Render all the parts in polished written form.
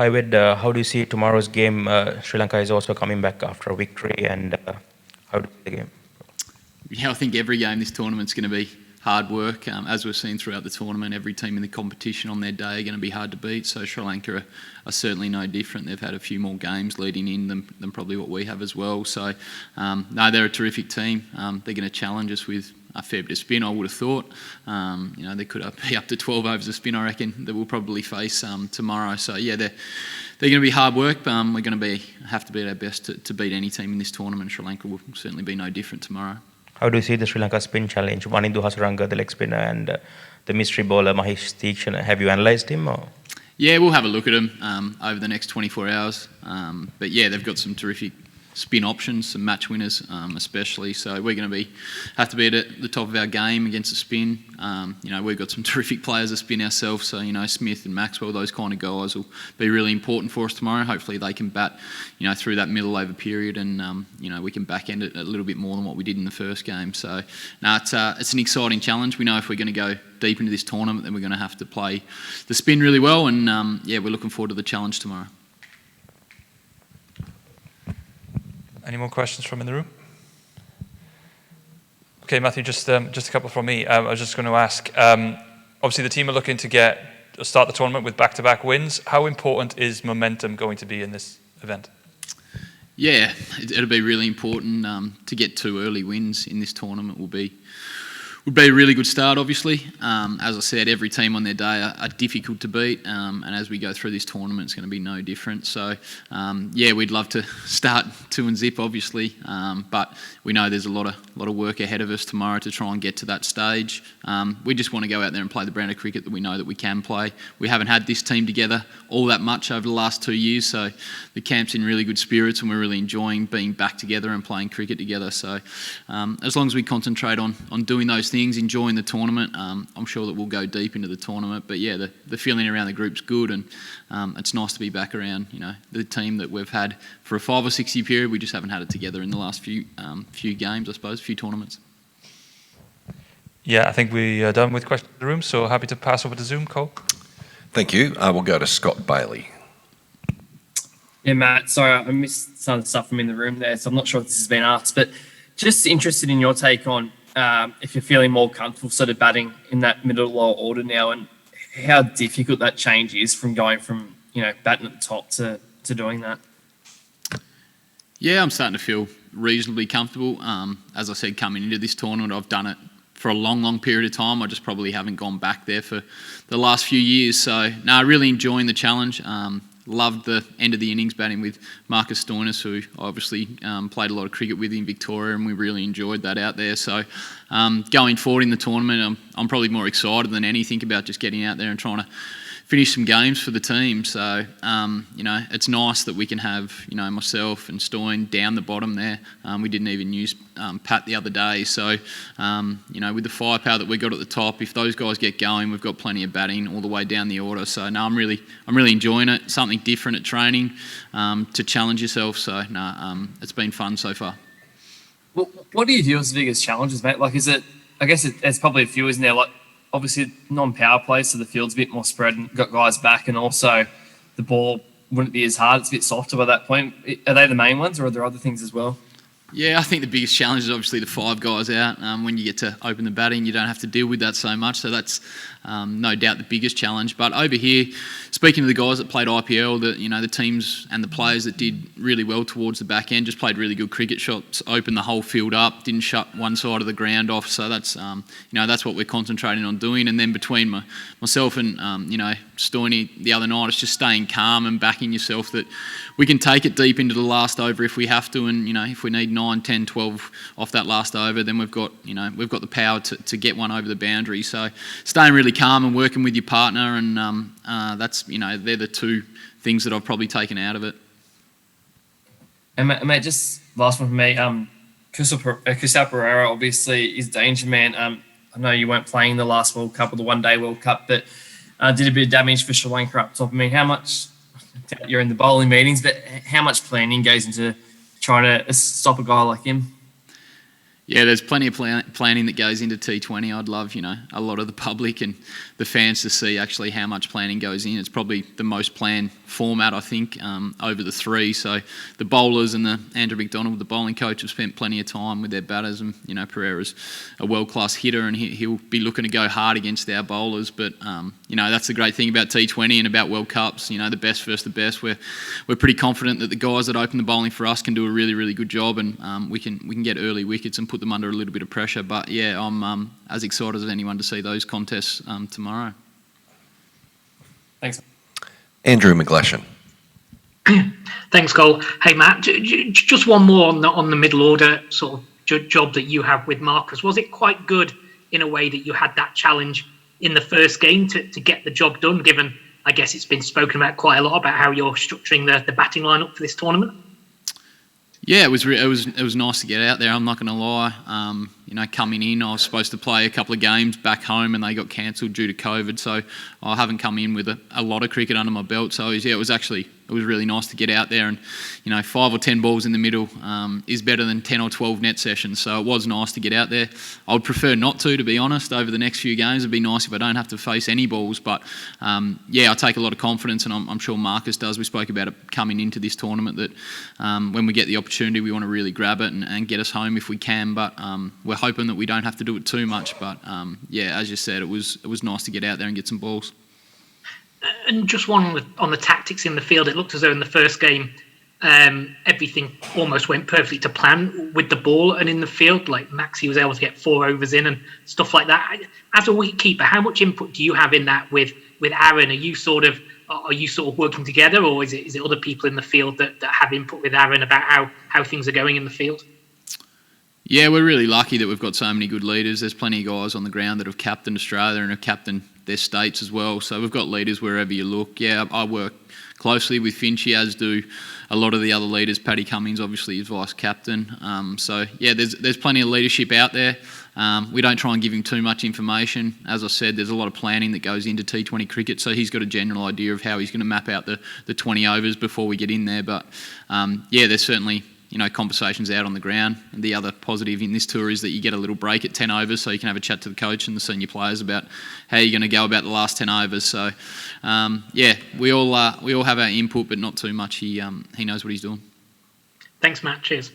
Hi, Ved. How do you see tomorrow's game? Sri Lanka is also coming back after a victory, and how do you see the game? Yeah, I think every game this tournament's going to be hard work. As we've seen throughout the tournament, every team in the competition on their day are going to be hard to beat. So Sri Lanka are certainly no different. They've had a few more games leading in than probably what we have as well. So, no, they're a terrific team. They're going to challenge us with a fair bit of spin, I would have thought. They could be up to 12 overs of spin, I reckon, that we'll probably face tomorrow. So, yeah, they're going to be hard work, but we're going to have to be at our best to beat any team in this tournament. Sri Lanka will certainly be no different tomorrow. How do you see the Sri Lanka spin challenge? Wanindu Hasaranga, the leg spinner, and the mystery bowler Mahesh Theekshana. Have you analysed him? Or? Yeah, we'll have a look at him over the next 24 hours. But yeah, they've got some terrific spin options, some match winners especially. So we're going to have to be at the top of our game against the spin. We've got some terrific players to spin ourselves. So, Smith and Maxwell, those kind of guys will be really important for us tomorrow. Hopefully they can bat, through that middle over period and, we can back end it a little bit more than what we did in the first game. So, no, it's an exciting challenge. We know if we're going to go deep into this tournament, then we're going to have to play the spin really well. And, we're looking forward to the challenge tomorrow. Any more questions from in the room? Okay, Matthew, just a couple from me. I was just going to ask, obviously the team are looking to start the tournament with back-to-back wins. How important is momentum going to be in this event? Yeah, it'll be really important to get 2 early wins in this tournament would be a really good start, obviously. As I said, every team on their day are difficult to beat, and as we go through this tournament, it's going to be no different. So, we'd love to start 2-0, obviously, but we know there's a lot of work ahead of us tomorrow to try and get to that stage. We just want to go out there and play the brand of cricket that we know that we can play. We haven't had this team together all that much over the last 2 years, so the camp's in really good spirits, and we're really enjoying being back together and playing cricket together. So, as long as we concentrate on doing those things, enjoying the tournament, I'm sure that we'll go deep into the tournament. But yeah, the feeling around the group's good, and it's nice to be back around the team that we've had for a 5 or 6 year period. We just haven't had it together in the last few games, I suppose, few tournaments. Yeah, I think we are done with questions in the room, so happy to pass over to Zoom. Cole. Thank you. We'll go to Scott Bailey. Yeah, Matt, sorry, I missed some of the stuff from in the room there, so I'm not sure if this has been asked, but just interested in your take on if you're feeling more comfortable sort of batting in that middle lower order now, and how difficult that change is from going from, batting at the top to doing that. Yeah, I'm starting to feel reasonably comfortable. As I said, coming into this tournament, I've done it for a long, long period of time. I just probably haven't gone back there for the last few years. So, no, really enjoying the challenge. Loved the end of the innings batting with Marcus Stoinis, who obviously played a lot of cricket with in Victoria, and we really enjoyed that out there. So going forward in the tournament, I'm probably more excited than anything about just getting out there and trying to finish some games for the team. So, it's nice that we can have, myself and Stoin down the bottom there. We didn't even use Pat the other day. So, with the firepower that we got at the top, if those guys get going, we've got plenty of batting all the way down the order. So, no, I'm really enjoying it. Something different at training to challenge yourself. So, it's been fun so far. Well, what do you view as the biggest challenges, mate? Like, is it? I guess it's probably a few, isn't there? Like, obviously non-power play, so the field's a bit more spread and got guys back, and also the ball wouldn't be as hard. It's a bit softer by that point. Are they the main ones, or are there other things as well? Yeah, I think the biggest challenge is obviously the 5 guys out. When you get to open the batting, you don't have to deal with that so much. So that's no doubt the biggest challenge. But over here, speaking to the guys that played IPL, the teams and the players that did really well towards the back end, just played really good cricket shots, opened the whole field up, didn't shut one side of the ground off. So that's that's what we're concentrating on doing. And then between myself and Stoiny the other night, it's just staying calm and backing yourself that we can take it deep into the last over if we have to, and if we need 9, 10, 12 off that last over, then we've got the power to get one over the boundary. So staying really calm and working with your partner, and that's they're the 2 things that I've probably taken out of it. And mate, just last one from me. Kusal Pereira obviously is danger man. I know you weren't playing the last World Cup or the one-day World Cup, but did a bit of damage for Sri Lanka up top. I mean, how much? You're in the bowling meetings, but how much planning goes into trying to stop a guy like him? Yeah, there's plenty of planning that goes into T20. I'd love, a lot of the public and the fans to see actually how much planning goes in. It's probably the most planned format, I think, over the three. So the bowlers and the Andrew McDonald, the bowling coach, have spent plenty of time with their batters, and Pereira's a world-class hitter, and he'll be looking to go hard against our bowlers. But that's the great thing about T20 and about World Cups. The best versus the best. We're pretty confident that the guys that open the bowling for us can do a really, really good job, and we can get early wickets and put them under a little bit of pressure. But yeah, I'm as excited as anyone to see those contests tomorrow. Thanks. Andrew McGlashan. Thanks, Cole. Hey, Matt, just one more on the middle order sort of job that you have with Marcus. Was it quite good in a way that you had that challenge in the first game to get the job done, given, I guess it's been spoken about quite a lot about how you're structuring the batting lineup for this tournament? Yeah, it was nice to get out there. I'm not going to lie. Coming in, I was supposed to play a couple of games back home, and they got cancelled due to COVID. So I haven't come in with a lot of cricket under my belt. So it was really nice to get out there, and 5 or 10 balls in the middle is better than 10 or 12 net sessions. So it was nice to get out there. I would prefer not to be honest. Over the next few games, it'd be nice if I don't have to face any balls. But I take a lot of confidence, and I'm sure Marcus does. We spoke about it coming into this tournament that when we get the opportunity, we want to really grab it and get us home if we can. But we're hoping that we don't have to do it too much. But as you said, it was nice to get out there and get some balls. And just one on the tactics in the field, it looked as though in the first game everything almost went perfectly to plan with the ball and in the field. Like Maxi was able to get 4 overs in and stuff like that. As a wicketkeeper, how much input do you have in that with Aaron? Are you sort of working together, or is it other people in the field that have input with Aaron about how things are going in the field? Yeah, we're really lucky that we've got so many good leaders. There's plenty of guys on the ground that have captained Australia and have captained their states as well. So we've got leaders wherever you look. Yeah, I work closely with Finchy, as do a lot of the other leaders. Paddy Cummins obviously is vice captain. There's plenty of leadership out there. We don't try and give him too much information. As I said, there's a lot of planning that goes into T20 cricket, so he's got a general idea of how he's going to map out the 20 overs before we get in there. But there's certainly conversations out on the ground. And the other positive in this tour is that you get a little break at 10 overs, so you can have a chat to the coach and the senior players about how you're going to go about the last 10 overs. So, we all have our input, but not too much. He knows what he's doing. Thanks, Matt. Cheers.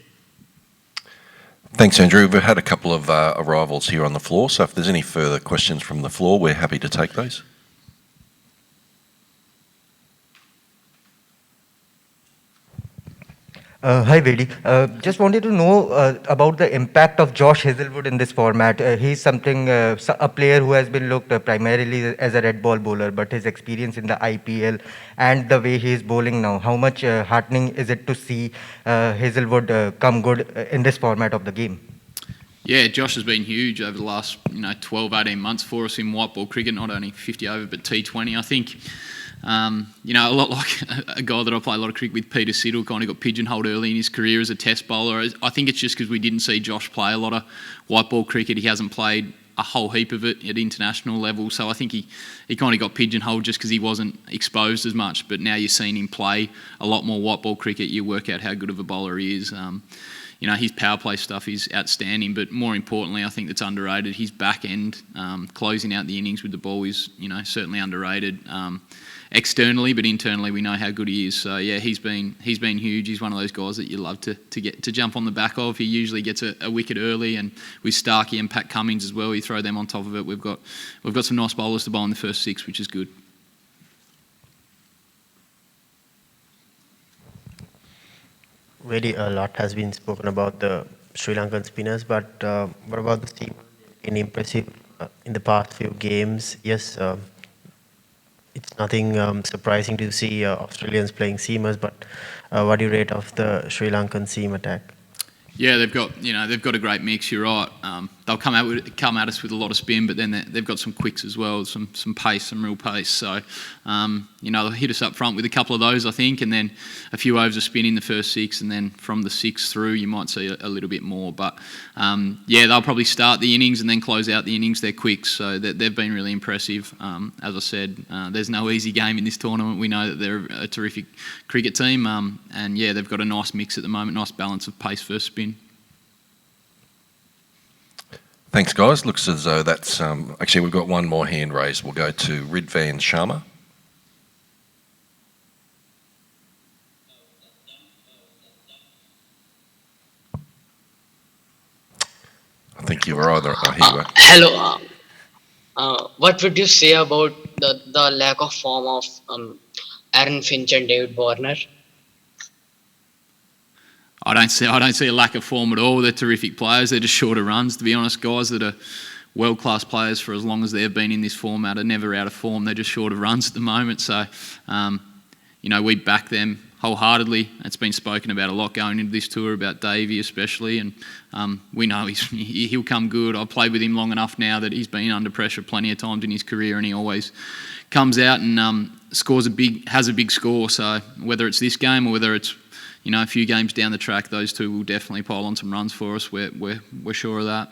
Thanks, Andrew. We've had a couple of arrivals here on the floor, so if there's any further questions from the floor, we're happy to take those. Hi, Vedi. Just wanted to know about the impact of Josh Hazelwood in this format. He's a player who has been looked primarily as a red ball bowler, but his experience in the IPL and the way he is bowling now, how much heartening is it to see Hazelwood come good in this format of the game? Yeah, Josh has been huge over the last 12, 18 months for us in white ball cricket, not only 50 over, but T20. I think a lot like a guy that I play a lot of cricket with, Peter Siddle, kind of got pigeonholed early in his career as a test bowler. I think it's just because we didn't see Josh play a lot of white ball cricket. He hasn't played a whole heap of it at international level, so I think he kind of got pigeonholed just because he wasn't exposed as much. But now you're seeing him play a lot more white ball cricket, you work out how good of a bowler he is. His power play stuff is outstanding, but more importantly, I think that's underrated. His back end, closing out the innings with the ball is, certainly underrated. Externally, but internally, we know how good he is. So yeah, he's been huge. He's one of those guys that you love to get to jump on the back of. He usually gets a wicket early, and with Starkey and Pat Cummins as well, you throw them on top of it. We've got some nice bowlers to bowl in the first 6, which is good. Very a lot has been spoken about the Sri Lankan spinners, but what about the team? Been impressive in the past few games. Yes, it's nothing surprising to see Australians playing seamers, but what do you rate of the Sri Lankan seam attack? Yeah, they've got a great mix. You're right. They'll come at us with a lot of spin, but then they've got some quicks as well, some pace, some real pace. So, they'll hit us up front with a couple of those, I think, and then a few overs of spin in the first 6, and then from the 6 through, you might see a little bit more. But they'll probably start the innings and then close out the innings. They're quick, so they've been really impressive. As I said, there's no easy game in this tournament. We know that they're a terrific cricket team, and they've got a nice mix at the moment, nice balance of pace versus spin. Thanks, guys. Looks as though that's... actually, we've got one more hand raised. We'll go to Ridvan Sharma. Thank you, Varun. Here you are. Hello. What would you say about the lack of form of Aaron Finch and David Warner? I don't see a lack of form at all. They're terrific players. They're just shorter runs, to be honest. Guys that are world-class players for as long as they've been in this format are never out of form. They're just shorter runs at the moment. So, we back them wholeheartedly. It's been spoken about a lot going into this tour, about Davey especially, and we know he'll come good. I've played with him long enough now that he's been under pressure plenty of times in his career, and he always comes out and has a big score. So whether it's this game or whether it's a few games down the track, those two will definitely pile on some runs for us. We're sure of that.